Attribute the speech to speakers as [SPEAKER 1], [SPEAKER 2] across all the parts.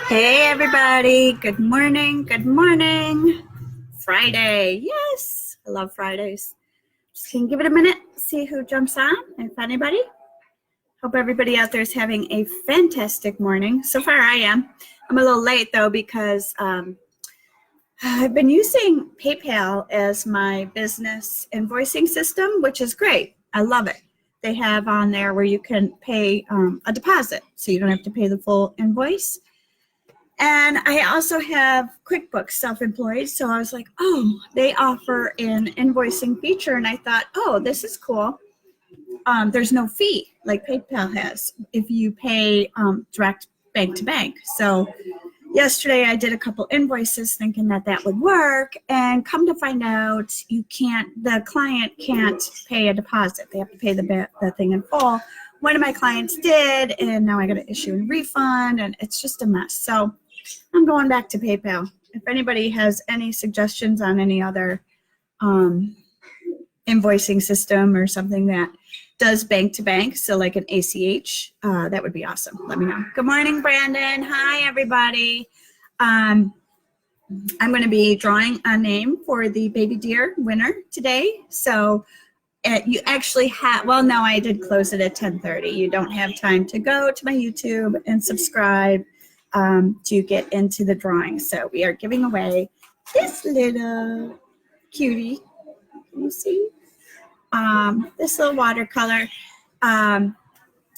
[SPEAKER 1] Hey everybody, good morning, good morning. Friday, yes, I love Fridays. Just gonna give it a minute, see who jumps on, if anybody. Hope everybody out there is having a fantastic morning. So far I am. I'm a little late though because I've been using PayPal as my business invoicing system, which is great. I love it. They have on there where you can pay a deposit, so you don't have to pay the full invoice. And I also have QuickBooks Self-Employed. So I was like, oh, they offer an invoicing feature. And I thought, oh, this is cool. There's no fee like PayPal has if you pay direct bank to bank. So yesterday I did a couple invoices thinking that would work. And come to find out, the client can't pay a deposit. They have to pay the thing in full. One of my clients did, and now I got to issue a refund, and it's just a mess. So I'm going back to PayPal. If anybody has any suggestions on any other invoicing system or something that does bank to bank, so like an ACH, that would be awesome. Let me know. Good morning, Brandon. Hi, everybody. I'm going to be drawing a name for the baby deer winner today. So you actually have, well, no, I did close it at 10:30. You don't have time to go to my YouTube and subscribe to get into the drawing. So we are giving away this little cutie. Can you see? This little watercolor.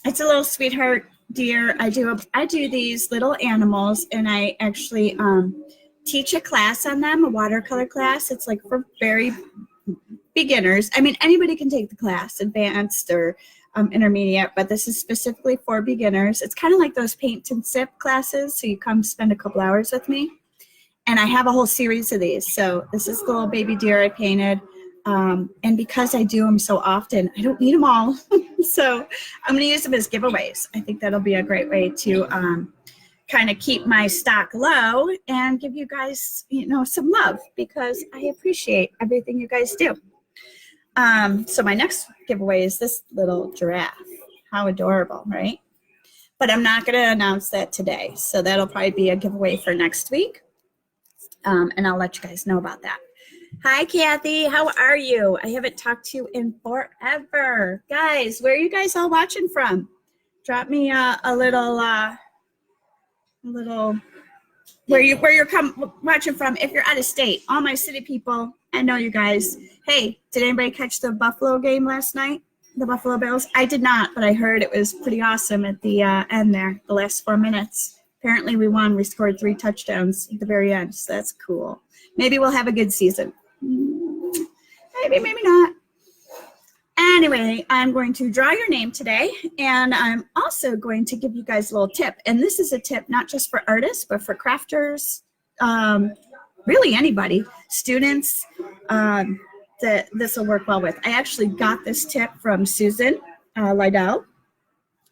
[SPEAKER 1] It's a little sweetheart deer. I do these little animals, and I actually teach a class on them, a watercolor class. It's like for very beginners. I mean, anybody can take the class, advanced or intermediate, but this is specifically for beginners. It's kind of like those paint and sip classes. So you come spend a couple hours with me, and I have a whole series of these. So this is the little baby deer I painted. And because I do them so often, I don't need them all. So I'm going to use them as giveaways. I think that'll be a great way to kind of keep my stock low and give you guys, some love, because I appreciate everything you guys do. So my next giveaway is this little giraffe. How adorable, right? But I'm not going to announce that today. So that'll probably be a giveaway for next week. And I'll let you guys know about that. Hi, Kathy. How are you? I haven't talked to you in forever. Guys, where are you guys all watching from? Drop me a little where you're watching from. If you're out of state, all my city people, I know you guys. Hey, did anybody catch the Buffalo game last night? The Buffalo Bills? I did not, but I heard it was pretty awesome at the end there, the last 4 minutes. Apparently we won. We scored 3 touchdowns at the very end, so that's cool. Maybe we'll have a good season. Maybe, maybe not. Anyway, I'm going to draw your name today, and I'm also going to give you guys a little tip. And this is a tip not just for artists, but for crafters, really anybody, students, that this will work well with. I actually got this tip from Susan Lydell.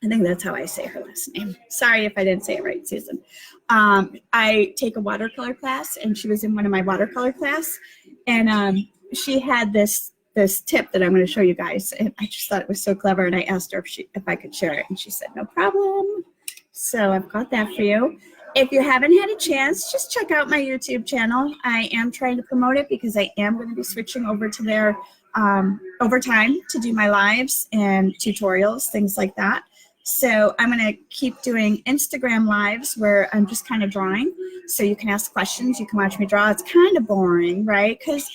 [SPEAKER 1] I think that's how I say her last name. Sorry if I didn't say it right, Susan. I take a watercolor class, and she was in one of my watercolor class, and she had this tip that I'm going to show you guys, and I just thought it was so clever, and I asked her if I could share it, and she said no problem. So I've got that for you. If you haven't had a chance, just check out my YouTube channel. I am trying to promote it because I am going to be switching over to there over time to do my lives and tutorials, things like that. So I'm going to keep doing Instagram lives where I'm just kind of drawing. So you can ask questions, you can watch me draw. It's kind of boring, right? Because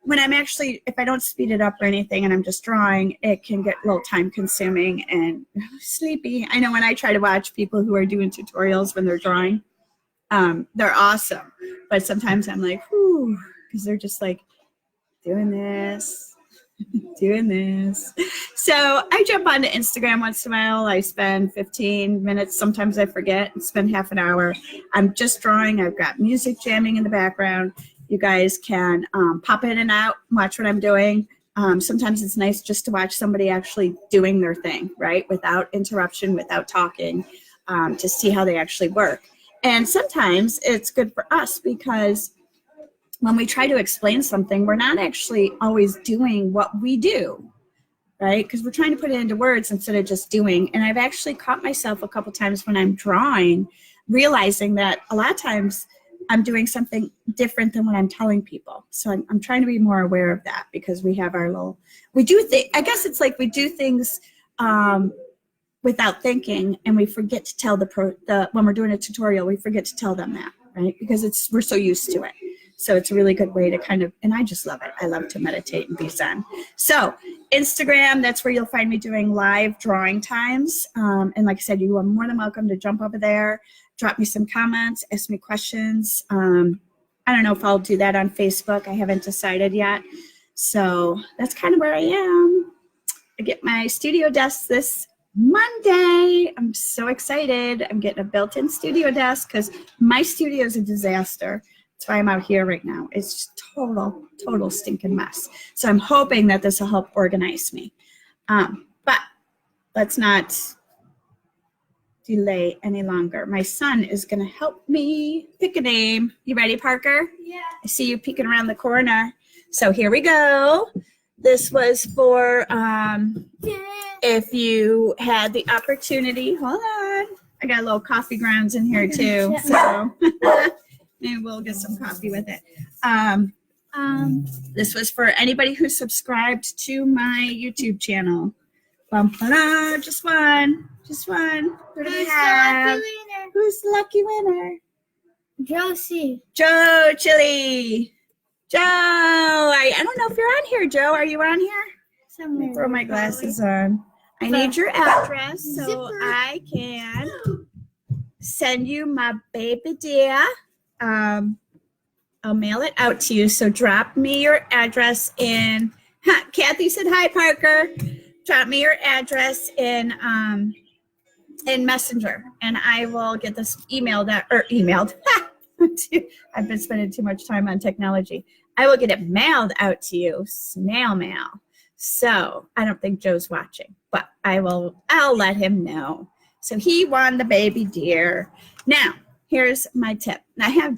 [SPEAKER 1] when I'm actually, if I don't speed it up or anything and I'm just drawing, it can get a little time consuming and sleepy. I know when I try to watch people who are doing tutorials when they're drawing, they're awesome. But sometimes I'm like, whew, because they're just like doing this. Doing this. So I jump onto Instagram once in a while. I spend 15 minutes. Sometimes I forget and spend half an hour. I'm just drawing. I've got music jamming in the background. You guys can pop in and out, watch what I'm doing. Sometimes it's nice just to watch somebody actually doing their thing, right? Without interruption, without talking, to see how they actually work. And sometimes it's good for us because when we try to explain something, we're not actually always doing what we do, right? Because we're trying to put it into words instead of just doing. And I've actually caught myself a couple times when I'm drawing realizing that a lot of times I'm doing something different than what I'm telling people. So I'm trying to be more aware of that, because we have our little, I guess it's like we do things without thinking, and we forget to tell when we're doing a tutorial, we forget to tell them that, right? Because we're so used to it. So it's a really good way to kind of, and I just love it. I love to meditate and be zen. So Instagram, that's where you'll find me doing live drawing times. And like I said, you are more than welcome to jump over there, drop me some comments, ask me questions. I don't know if I'll do that on Facebook. I haven't decided yet. So that's kind of where I am. I get my studio desk this Monday. I'm so excited. I'm getting a built-in studio desk because my studio is a disaster. That's why I'm out here right now. It's just total stinking mess. So I'm hoping that this will help organize me. But let's not delay any longer. My son is going to help me pick a name. You ready, Parker?
[SPEAKER 2] Yeah.
[SPEAKER 1] I see you peeking around the corner. So here we go. This was for if you had the opportunity. Hold on. I got a little coffee grounds in here too. So maybe we'll get some coffee with it. This was for anybody who subscribed to my YouTube channel. Just one. Who do we have? Who's the lucky winner?
[SPEAKER 2] Josie.
[SPEAKER 1] Joe Chili. Joe, I don't know if you're on here, Joe. Are you on here? Let me throw my glasses on. I need your address so I can send you my baby dear. I'll mail it out to you. So drop me your address in. Kathy said hi, Parker. Drop me your address in Messenger, and I will get this emailed. I've been spending too much time on technology. I will get it mailed out to you, snail mail. So I don't think Joe's watching, but I'll let him know. So he won the baby deer. Now, here's my tip. And I have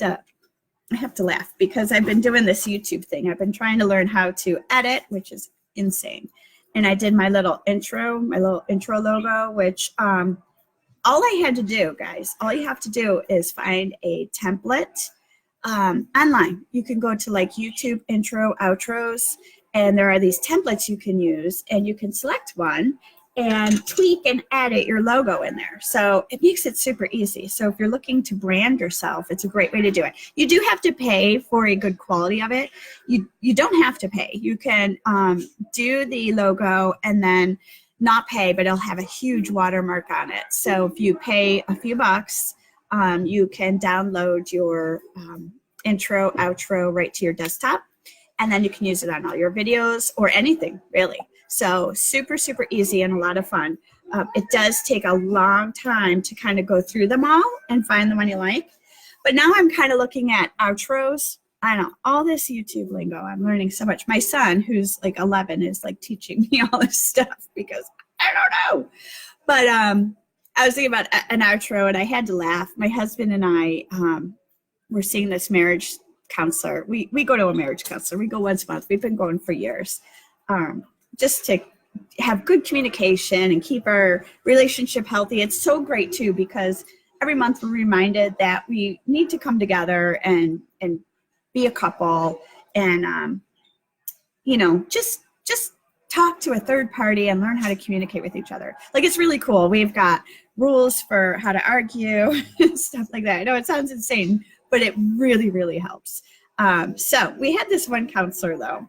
[SPEAKER 1] to laugh because I've been doing this YouTube thing. I've been trying to learn how to edit, which is insane. And I did my little intro logo, which all I had to do, guys, all you have to do is find a template online. You can go to like YouTube intro, outros, and there are these templates you can use, and you can select one and tweak and edit your logo in there. So it makes it super easy. So if you're looking to brand yourself, it's a great way to do it. You do have to pay for a good quality of it. You don't have to pay. You can do the logo and then not pay, but it'll have a huge watermark on it. So if you pay a few bucks, you can download your intro, outro right to your desktop, and then you can use it on all your videos or anything, really. So super easy and a lot of fun. It does take a long time to kind of go through them all and find the one you like. But now I'm kind of looking at outros. I know, all this YouTube lingo. I'm learning so much. My son, who's like 11, is like teaching me all this stuff because I don't know. But I was thinking about an outro and I had to laugh. My husband and I were seeing this marriage counselor. We go to a marriage counselor. We go once a month. We've been going for years. Just to have good communication and keep our relationship healthy. It's so great too, because every month we're reminded that we need to come together and be a couple and, just talk to a third party and learn how to communicate with each other. Like, it's really cool. We've got rules for how to argue and stuff like that. I know it sounds insane, but it really helps. So we had this one counselor though.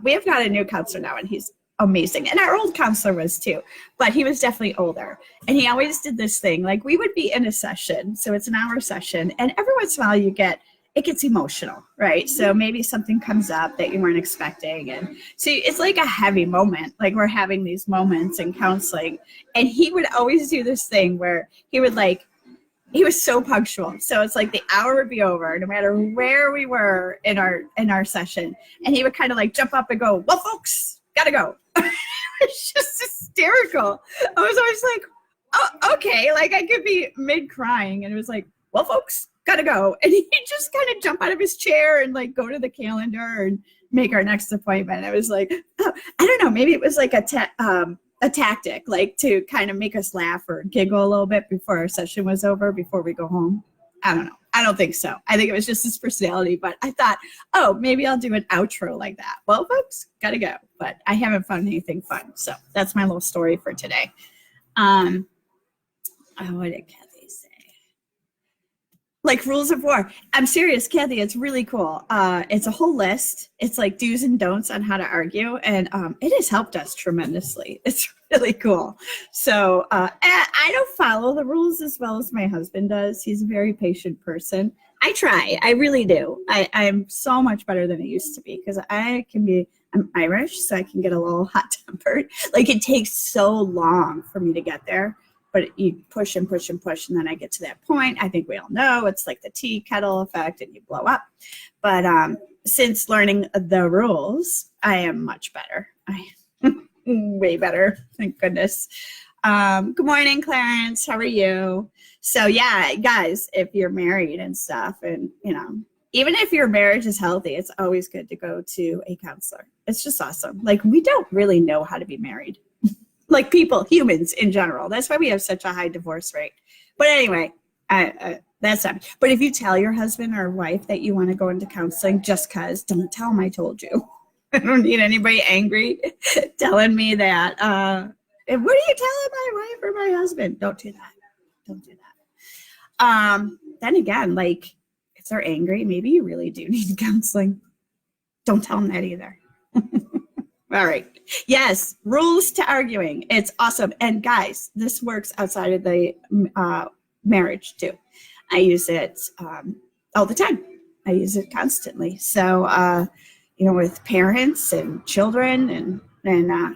[SPEAKER 1] We have got a new counselor now, and he's amazing. And our old counselor was too, but he was definitely older. And he always did this thing, like we would be in a session. So it's an hour session. And every once in a while it gets emotional, right? So maybe something comes up that you weren't expecting. And so it's like a heavy moment. Like we're having these moments in counseling. And he would always do this thing where he was so punctual. So it's like the hour would be over, no matter where we were in our session. And he would kind of like jump up and go, "Well, folks, gotta go." It's just hysterical. I was always like, "Oh, okay." Like I could be mid crying, and it was like, "Well, folks, gotta go." And he'd just kind of jump out of his chair and like go to the calendar and make our next appointment. I was like, oh, I don't know, maybe it was like a tactic, like to kind of make us laugh or giggle a little bit before our session was over, before we go home. I don't know. I don't think so. I think it was just his personality, but I thought, oh, maybe I'll do an outro like that. Well, folks, gotta go. But I haven't found anything fun. So that's my little story for today. Oh, what did Kathy say? Like rules of war. I'm serious, Kathy. It's really cool. It's a whole list. It's like do's and don'ts on how to argue, and it has helped us tremendously. It's really cool. So I don't follow the rules as well as my husband does. He's a very patient person. I try. I really do. I'm so much better than I used to be because I'm Irish, so I can get a little hot-tempered. Like it takes so long for me to get there. But you push and push and push, and then I get to that point. I think we all know it's like the tea kettle effect, and you blow up. But since learning the rules, I am much better. Way better, thank goodness. Good morning, Clarence. How are you? So yeah, guys, if you're married and stuff, and even if your marriage is healthy, it's always good to go to a counselor. It's just awesome. Like we don't really know how to be married. Like people, humans in general. That's why we have such a high divorce rate. But anyway, that's not. But if you tell your husband or wife that you want to go into counseling just because, don't tell them I told you. I don't need anybody angry telling me that. And what are you telling my wife or my husband? Don't do that. Don't do that. Then again, like if they're angry, maybe you really do need counseling. Don't tell them that either. All right. Yes, rules to arguing. It's awesome. And guys, this works outside of the marriage too. I use it all the time. I use it constantly. So, with parents and children and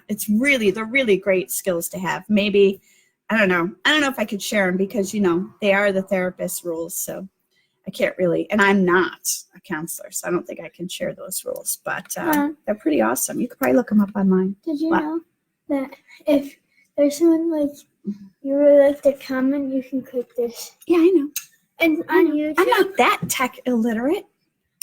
[SPEAKER 1] it's they're really great skills to have. Maybe, I don't know if I could share them because, they are the therapist rules. So I can't really, and I'm not a counselor, so I don't think I can share those rules, but they're pretty awesome. You could probably look them up online.
[SPEAKER 2] Did you know that if there's someone like you really like to comment, you can click this?
[SPEAKER 1] Yeah, I know.
[SPEAKER 2] And on YouTube,
[SPEAKER 1] I'm not that tech illiterate.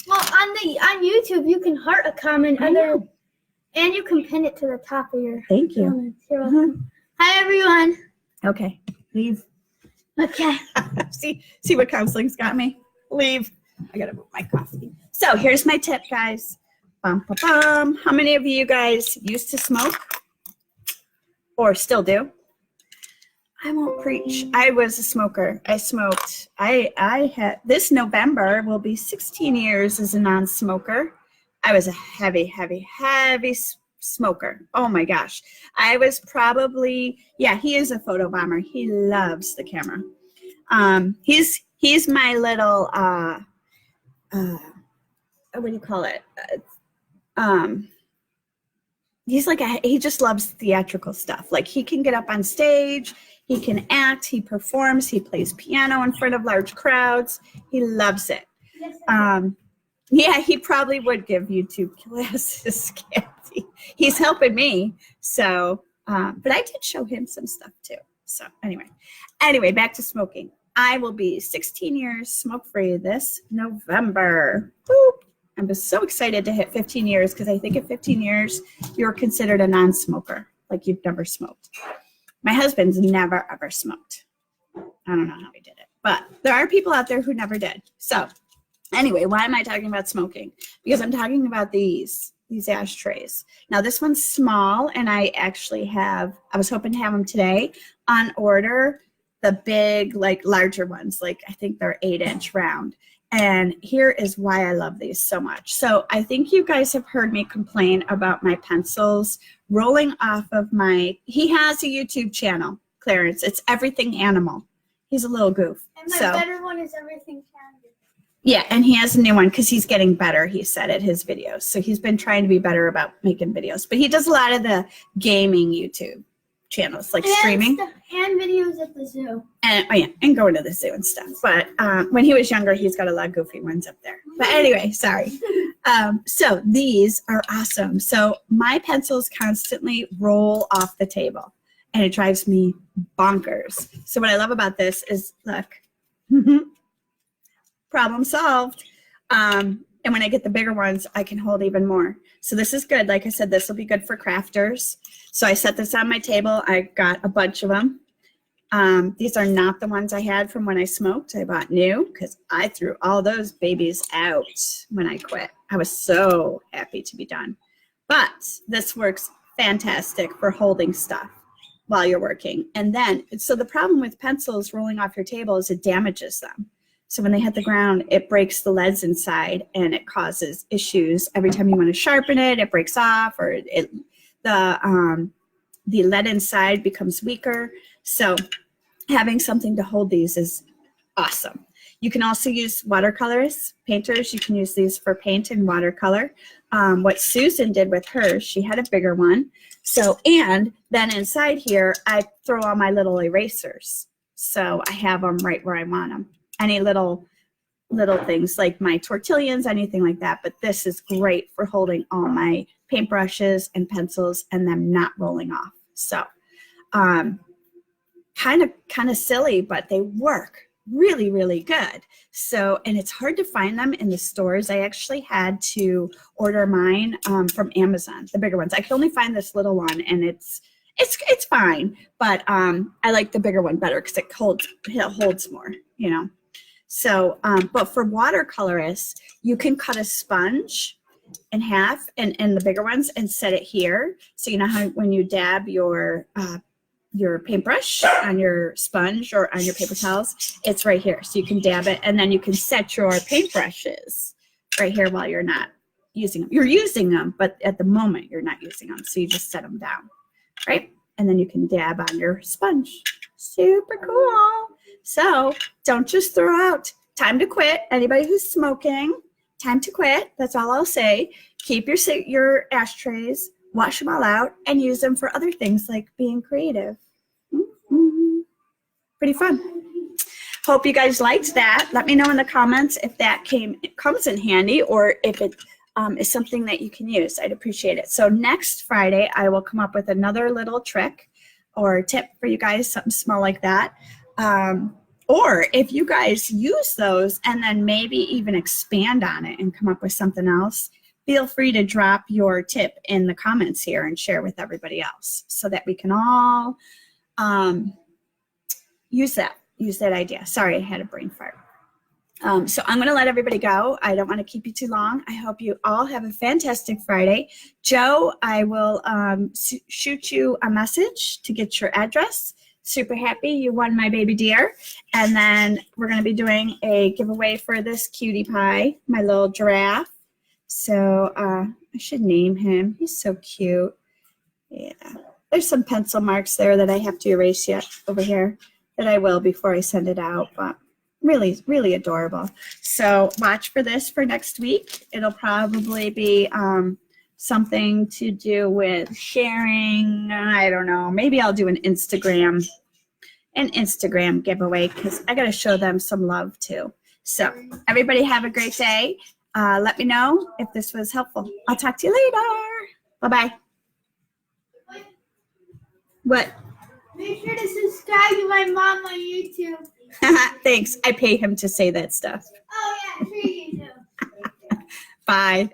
[SPEAKER 2] Well, on YouTube, you can heart a comment, and you can pin it to the top of your.
[SPEAKER 1] Thank you.
[SPEAKER 2] Comments. You're welcome. Hi, everyone.
[SPEAKER 1] Okay, leave.
[SPEAKER 2] Okay.
[SPEAKER 1] See what counseling's got me? Leave. I gotta move my coffee. So here's my tip, guys. Bum, bum, bum. How many of you guys used to smoke or still do? I won't preach. I was a smoker. I smoked. I had this November will be 16 years as a non-smoker. I was a heavy smoker. Oh my gosh. I was probably, he is a photo bomber. He loves the camera. He's my little, what do you call it? He just loves theatrical stuff. Like he can get up on stage, he can act, he performs, he plays piano in front of large crowds. He loves it. He probably would give YouTube classes, Kathy. He's helping me. So, but I did show him some stuff too. So anyway, back to smoking. I will be 16 years smoke-free this November. Boop. I'm just so excited to hit 15 years because I think at 15 years, you're considered a non-smoker, like you've never smoked. My husband's never, ever smoked. I don't know how he did it, but there are people out there who never did. So anyway, why am I talking about smoking? Because I'm talking about these ashtrays. Now this one's small, and I was hoping to have them today on order. The big, larger ones, I think they're 8-inch round. And here is why I love these so much. So I think you guys have heard me complain about my pencils rolling off of he has a YouTube channel, Clarence. It's Everything Animal. He's a little goof.
[SPEAKER 2] And my better one is Everything Candy.
[SPEAKER 1] Yeah, and he has a new one because he's getting better, he said, at his videos. So he's been trying to be better about making videos. But he does a lot of the gaming YouTube channels, streaming
[SPEAKER 2] and videos at the zoo,
[SPEAKER 1] and going to the zoo and stuff. But when he was younger, he's got a lot of goofy ones up there. But anyway, sorry. So these are awesome. So my pencils constantly roll off the table, and it drives me bonkers. So what I love about this is, look, problem solved. And when I get the bigger ones, I can hold even more. So this is good. Like I said, this will be good for crafters. So I set this on my table. I got a bunch of them. These are not the ones I had from when I smoked. I bought new because I threw all those babies out when I quit. I was so happy to be done. But this works fantastic for holding stuff while you're working. And then, so the problem with pencils rolling off your table is it damages them. So when they hit the ground, it breaks the leads inside and it causes issues. Every time you want to sharpen it, it breaks off, or the lead inside becomes weaker. So having something to hold these is awesome. You can also use watercolors, painters. You can use these for paint and watercolor. What Susan did with hers, she had a bigger one. So, and then inside here, I throw all my little erasers. So I have them right where I want them. Any little things like my tortillas, anything like that. But this is great for holding all my paintbrushes and pencils and them not rolling off. So kind of silly, but they work really, really good. So, and it's hard to find them in the stores. I actually had to order mine from Amazon, the bigger ones. I could only find this little one, and it's fine, but I like the bigger one better because it holds more, you know. So, but for watercolorists, you can cut a sponge in half and the bigger ones and set it here. So you know how when you dab your paintbrush on your sponge or on your paper towels, it's right here. So you can dab it, and then you can set your paintbrushes right here while you're not using them. You're using them, but at the moment you're not using them. So you just set them down, right? And then you can dab on your sponge. Super cool. So don't just throw out. Time to quit. Anybody who's smoking, time to quit. That's all I'll say. Keep your ashtrays, wash them all out, and use them for other things like being creative. Mm-hmm. Pretty fun. Hope you guys liked that. Let me know in the comments if that comes in handy, or if it is something that you can use. I'd appreciate it. So next Friday, I will come up with another little trick or tip for you guys, something small like that. Or if you guys use those and then maybe even expand on it and come up with something else, feel free to drop your tip in the comments here and share with everybody else so that we can all use that idea. Sorry, I had a brain fart. So I'm going to let everybody go. I don't want to keep you too long. I hope you all have a fantastic Friday. Joe, I will shoot you a message to get your address. Super happy you won my baby deer. And then we're going to be doing a giveaway for this cutie pie, my little giraffe. So I should name him. He's so cute. Yeah. There's some pencil marks there that I have to erase yet over here that I will before I send it out. But really, really adorable. So watch for this for next week. It'll probably be something to do with sharing. I don't know. Maybe I'll do an Instagram giveaway because I got to show them some love too. So everybody have a great day. Let me know if this was helpful. I'll talk to you later. Bye-bye. What?
[SPEAKER 2] Make sure to subscribe to my mom on YouTube.
[SPEAKER 1] Thanks. I pay him to say that stuff.
[SPEAKER 2] Oh, yeah, sure you do.
[SPEAKER 1] Bye.